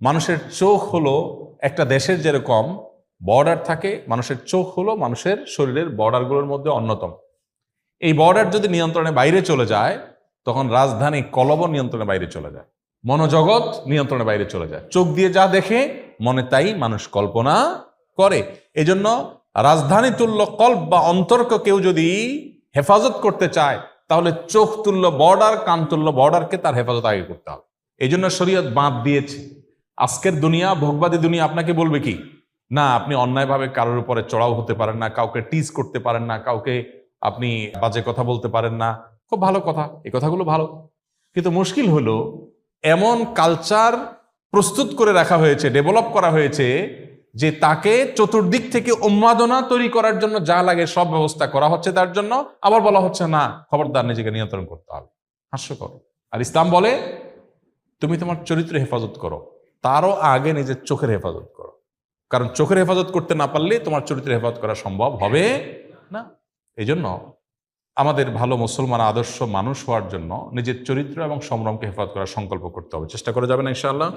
মানুষের চোখ হলো একটা দেশের যেরকম বর্ডার থাকে, মানুষের চোখ হলো মানুষের শরীরের বর্ডারগুলোর মধ্যে অন্যতম। এই বর্ডার যদি নিয়ন্ত্রণের বাইরে চলে যায়, তখন রাজধানী কলবও নিয়ন্ত্রণের বাইরে চলে যায়, মনোজগৎ নিয়ন্ত্রণের বাইরে চলে যায়। চোখ দিয়ে যা দেখে মনে তাই মানুষ কল্পনা করে। এজন্য রাজধানী তুল্য কল্প বা অন্তরকে কেউ যদি হেফাজত করতে চায়, তাহলে চোখ তুল্য বর্ডার, কান তুল্য বর্ডারকে তার হেফাজত আগে করতে হবে। এই জন্য শরীয়ত বাঁধ দিয়েছে। আজকের দুনিয়া, ভোগবাদী দুনিয়া আপনাকে বলবে কি না, আপনি অন্যায়ভাবে কারোর উপরে চড়াও হতে পারেন না, কাউকে টিজ করতে পারেন না, কাউকে আপনি বাজে কথা বলতে পারেন না। খুব ভালো কথা, এই কথাগুলো ভালো, কিন্তু মুশকিল হলো এমন কালচার প্রস্তুত করে রাখা হয়েছে, ডেভেলপ করা হয়েছে যে তাকে চতুর্দিক থেকে উন্মাদনা তৈরি করার জন্য যা লাগে সব ব্যবস্থা করা হচ্ছে তার জন্য। আবার বলা হচ্ছে না, খবরদার নিজেকে নিয়ন্ত্রণ করতে হবে। হাস্যকর। আর ইসলাম বলে তুমি তোমার চরিত্র হেফাজত করো, তারও আগে নিজের চোখের হেফাজত করো। কারণ চোখের হেফাজত করতে না পারলে তোমার চরিত্রের হেফাজত করা সম্ভব হবে না। এই জন্য আমাদের ভালো মুসলমান আদর্শ মানুষ হওয়ার জন্য নিজের চরিত্র এবং সম্ভ্রমকে হেফাজত করার সংকল্প করতে হবে। চেষ্টা করে যাবেন ইনশাআল্লাহ।